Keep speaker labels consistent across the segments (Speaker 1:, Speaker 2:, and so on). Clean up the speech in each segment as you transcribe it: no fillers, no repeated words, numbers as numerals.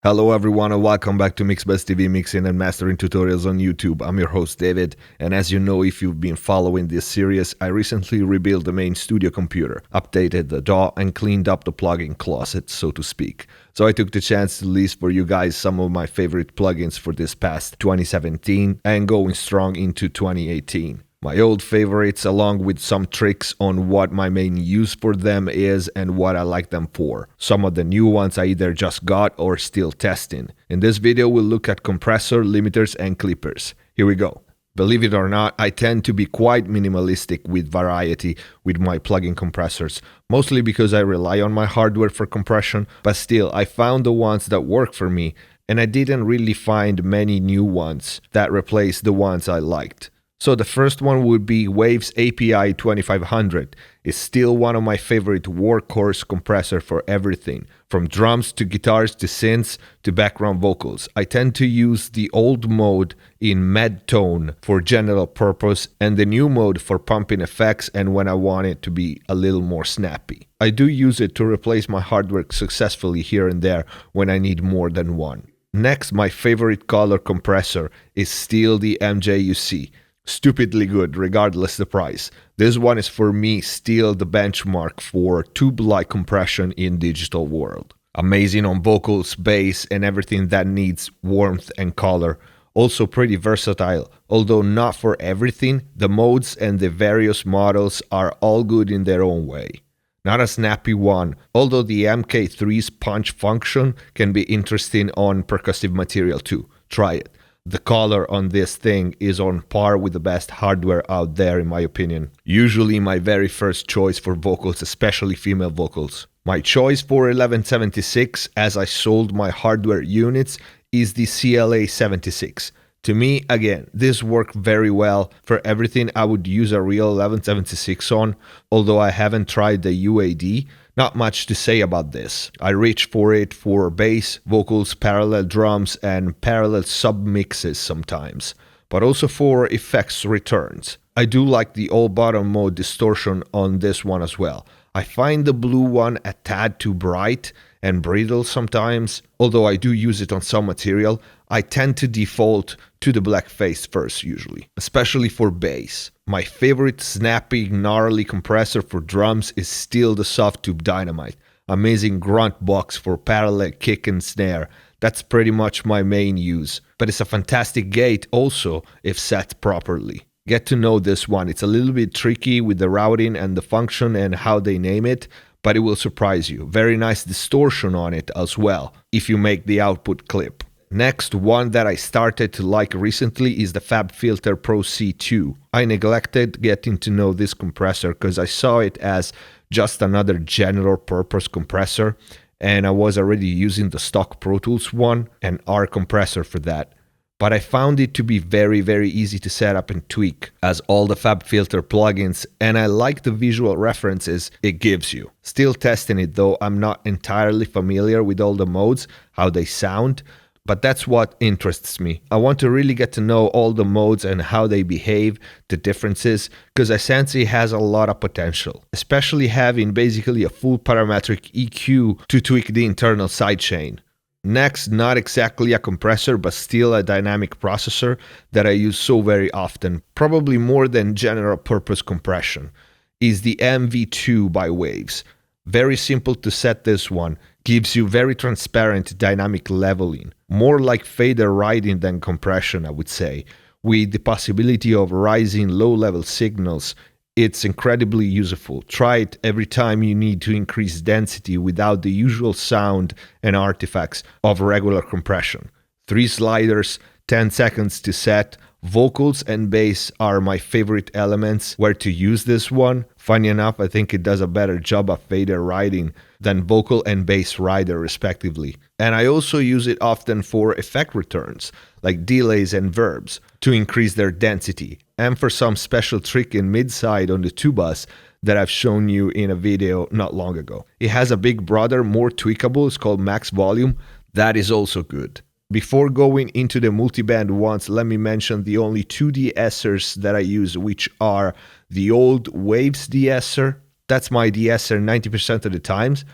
Speaker 1: Hello everyone and welcome back to MixBest TV mixing and mastering tutorials on YouTube. I'm your host David, and as you know, if you've been following this series, I recently rebuilt the main studio computer, updated the DAW and cleaned up the plugin closet, so to speak. So I took the chance to list for you guys some of my favorite plugins for this past 2017 and going strong into 2018. My old favorites along with some tricks on what my main use for them is and what I like them for. Some of the new ones I either just got or still testing. In this video we'll look at compressor, limiters and clippers. Here we go. Believe it or not, I tend to be quite minimalistic with variety with my plugin compressors, mostly because I rely on my hardware for compression, but still I found the ones that work for me and I didn't really find many new ones that replaced the ones I liked. So the first one would be Waves API 2500. It's still one of my favorite workhorse compressor for everything, from drums to guitars to synths to background vocals. I tend to use the old mode in med tone for general purpose and the new mode for pumping effects and when I want it to be a little more snappy. I do use it to replace my hardware successfully here and there when I need more than one. Next, my favorite color compressor is still the MJUC. Stupidly good regardless the price. This one is for me still the benchmark for tube-like compression in digital world. Amazing on vocals, bass and everything that needs warmth and color. Also pretty versatile, although not for everything. The modes and the various models are all good in their own way. Not a snappy one, although the MK3's punch function can be interesting on percussive material too. Try it. The color on this thing is on par with the best hardware out there in my opinion. Usually my very first choice for vocals, especially female vocals. My choice for 1176 as I sold my hardware units is the CLA 76. To me, again, this worked very well for everything I would use a real 1176 on, although I haven't tried the UAD. Not much to say about this. I reach for it for bass, vocals, parallel drums and parallel sub-mixes sometimes, but also for effects returns. I do like the all bottom mode distortion on this one as well. I find the blue one a tad too bright and brittle sometimes, although I do use it on some material. I tend to default to the black face first usually, especially for bass. My favorite snappy, gnarly compressor for drums is still the Soft Tube Dynamite. Amazing grunt box for parallel kick and snare. That's pretty much my main use, but it's a fantastic gate also if set properly. Get to know this one. It's a little bit tricky with the routing and the function and how they name it, but it will surprise you. Very nice distortion on it as well if you make the output clip. Next, one that I started to like recently is the FabFilter Pro C2. I neglected getting to know this compressor because I saw it as just another general purpose compressor and I was already using the stock Pro Tools one and R compressor for that. But I found it to be very easy to set up and tweak as all the FabFilter plugins, and I like the visual references it gives you. Still testing it though, I'm not entirely familiar with all the modes, how they sound, but that's what interests me. I want to really get to know all the modes and how they behave, the differences, because I sense it has a lot of potential, especially having basically a full parametric EQ to tweak the internal sidechain. Next, not exactly a compressor, but still a dynamic processor that I use so very often, probably more than general purpose compression, is the MV2 by Waves. Very simple to set this one, gives you very transparent dynamic leveling, more like fader riding than compression I would say, with the possibility of rising low-level signals. It's incredibly useful. Try it every time you need to increase density without the usual sound and artifacts of regular compression. 3 sliders, 10 seconds to set. Vocals and bass are my favorite elements where to use this one. Funny enough, I think it does a better job of fader riding than vocal and bass rider respectively. And I also use it often for effect returns, like delays and verbs, to increase their density, and for some special trick in mid-side on the tubas that I've shown you in a video not long ago. It has a big brother, more tweakable, it's called Max Volume. That is also good. Before going into the multiband ones, let me mention the only 2 de-essers that I use, which are the old Waves de-esser. That's my de-esser 90% of the times.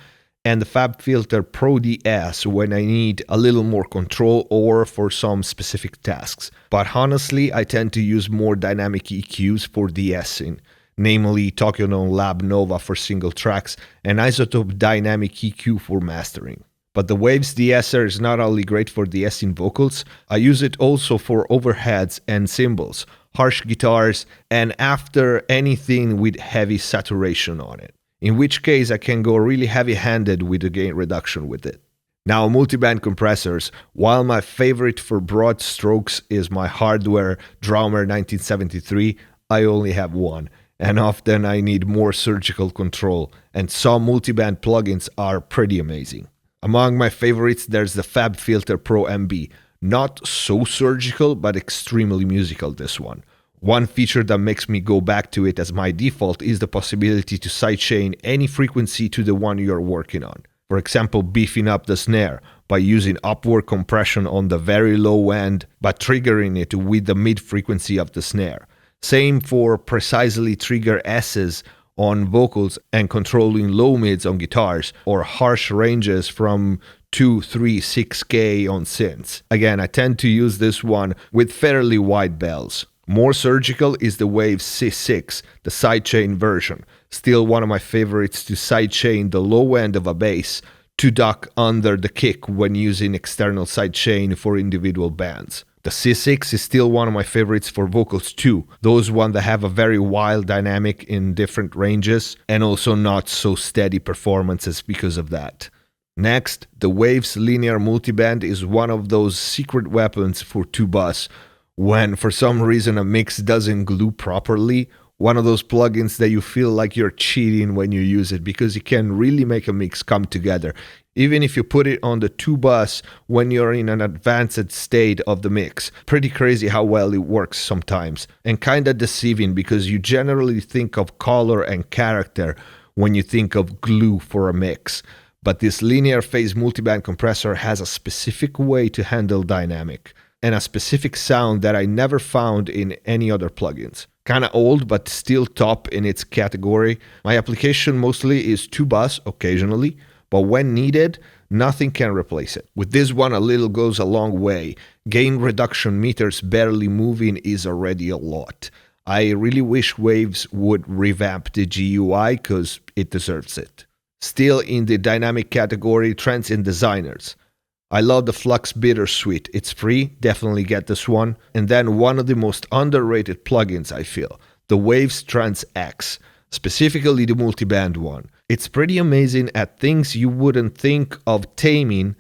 Speaker 1: and the FabFilter Pro DS when I need a little more control or for some specific tasks. But honestly, I tend to use more dynamic EQs for DSing, namely Tokyo Tone Lab Nova for single tracks and Isotope Dynamic EQ for mastering. But the Waves de-esser is not only great for de-essing vocals, I use it also for overheads and cymbals, harsh guitars, and after anything with heavy saturation on it. In which case I can go really heavy-handed with the gain reduction with it. Now, multiband compressors, while my favorite for broad strokes is my hardware Drummer 1973, I only have one, and often I need more surgical control, and some multiband plugins are pretty amazing. Among my favorites, there's the FabFilter Pro MB. Not so surgical, but extremely musical, this one. One feature that makes me go back to it as my default is the possibility to sidechain any frequency to the one you're working on. For example, beefing up the snare by using upward compression on the very low end, but triggering it with the mid frequency of the snare. Same for precisely trigger S's on vocals and controlling low mids on guitars, or harsh ranges from 2, 3, 6K on synths. Again, I tend to use this one with fairly wide bells. More surgical is the Waves C6, the sidechain version. Still one of my favorites to sidechain the low end of a bass to duck under the kick when using external sidechain for individual bands. The C6 is still one of my favorites for vocals too, those ones that have a very wild dynamic in different ranges and also not so steady performances because of that. Next, the Waves Linear Multiband is one of those secret weapons for two-bus when for some reason a mix doesn't glue properly. One of those plugins that you feel like you're cheating when you use it because it can really make a mix come together, even if you put it on the two-bus when you're in an advanced state of the mix. Pretty crazy how well it works sometimes, and kinda deceiving because you generally think of color and character when you think of glue for a mix. But this linear phase multiband compressor has a specific way to handle dynamic, and a specific sound that I never found in any other plugins. Kinda old, but still top in its category. My application mostly is two-bus occasionally, but when needed, nothing can replace it. With this one, a little goes a long way. Gain reduction meters barely moving is already a lot. I really wish Waves would revamp the GUI because it deserves it. Still in the dynamic category, Transient Designers. I love the Flux Bittersweet. It's free, definitely get this one. And then one of the most underrated plugins, I feel, the Waves Trans X, specifically the multiband one. It's pretty amazing at things you wouldn't think of taming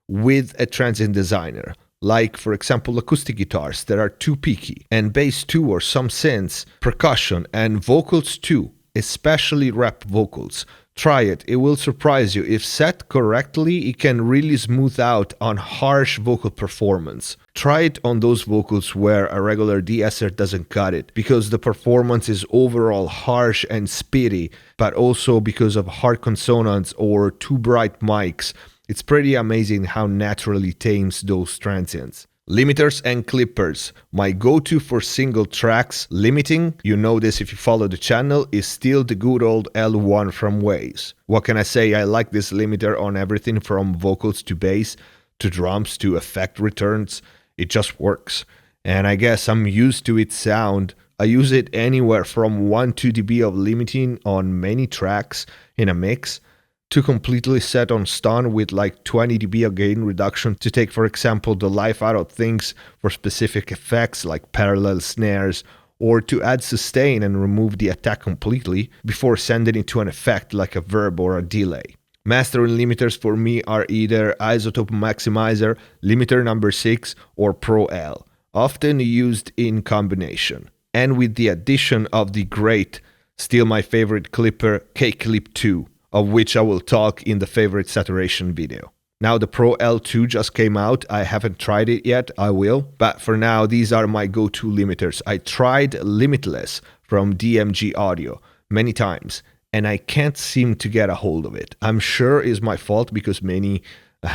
Speaker 1: with a Transient Designer, like for example acoustic guitars that are too peaky, and bass too, or some synths, percussion, and vocals too, especially rap vocals. Try it, it will surprise you. If set correctly, it can really smooth out on harsh vocal performance. Try it on those vocals where a regular de-esser doesn't cut it, because the performance is overall harsh and spitty, but also because of hard consonants or too bright mics. It's pretty amazing how naturally tames those transients. Limiters and clippers. My go-to for single tracks limiting, you know this if you follow the channel, is still the good old L1 from Waves. What can I say? I like this limiter on everything from vocals to bass to drums to effect returns. It just works. And I guess I'm used to its sound. I use it anywhere from 1-2 dB of limiting on many tracks in a mix to completely set on stun with like 20 dB of gain reduction to take, for example, the life out of things for specific effects like parallel snares, or to add sustain and remove the attack completely before sending it to an effect like a verb or a delay. Mastering limiters for me are either Isotope Maximizer, limiter number 6, or Pro L, often used in combination. And with the addition of the great, still my favorite clipper, Pt.2, of which I will talk in the favorite saturation video. Now the Pro L2 just came out, I haven't tried it yet, I will, but for now these are my go-to limiters. I tried Limitless from DMG Audio many times, and I can't seem to get a hold of it. I'm sure it's my fault because many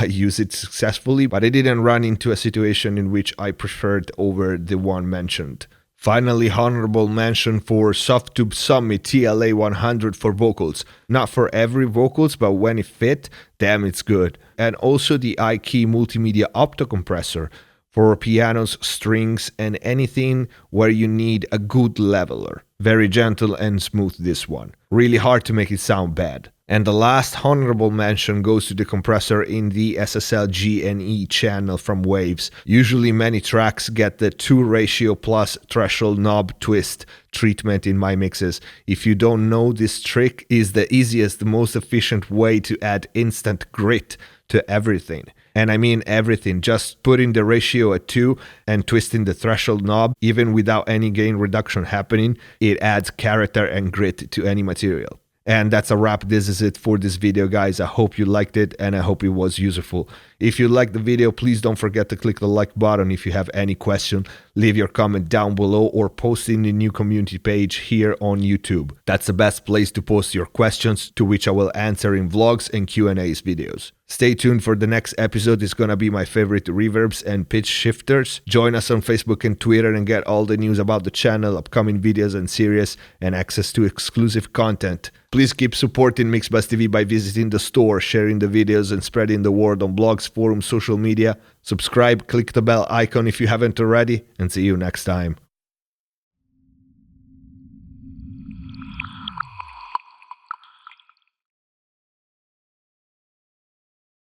Speaker 1: use it successfully, but I didn't run into a situation in which I preferred over the one mentioned. Finally, honorable mention for Softtube Summit TLA 100 for vocals. Not for every vocals, but when it fit, damn it's good. And also the iKey Multimedia Opto Compressor for pianos, strings, and anything where you need a good leveler. Very gentle and smooth this one. Really hard to make it sound bad. And the last honorable mention goes to the compressor in the SSL G&E channel from Waves. Usually many tracks get the 2:1 plus threshold knob twist treatment in my mixes. If you don't know, this trick is the easiest, most efficient way to add instant grit to everything. And I mean everything, just putting the ratio at 2 and twisting the threshold knob, even without any gain reduction happening, it adds character and grit to any material. And that's a wrap. This is it for this video, guys. I hope you liked it and I hope it was useful. If you liked the video, please don't forget to click the like button. If you have any question, leave your comment down below or post in the new community page here on YouTube. That's the best place to post your questions, to which I will answer in vlogs and Q&As videos. Stay tuned for the next episode. It's gonna be my favorite reverbs and pitch shifters. Join us on Facebook and Twitter and get all the news about the channel, upcoming videos and series, and access to exclusive content. Please keep supporting MixBuzz TV by visiting the store, sharing the videos, and spreading the word on blogs, forums, social media. Subscribe, click the bell icon if you haven't already, and see you next time.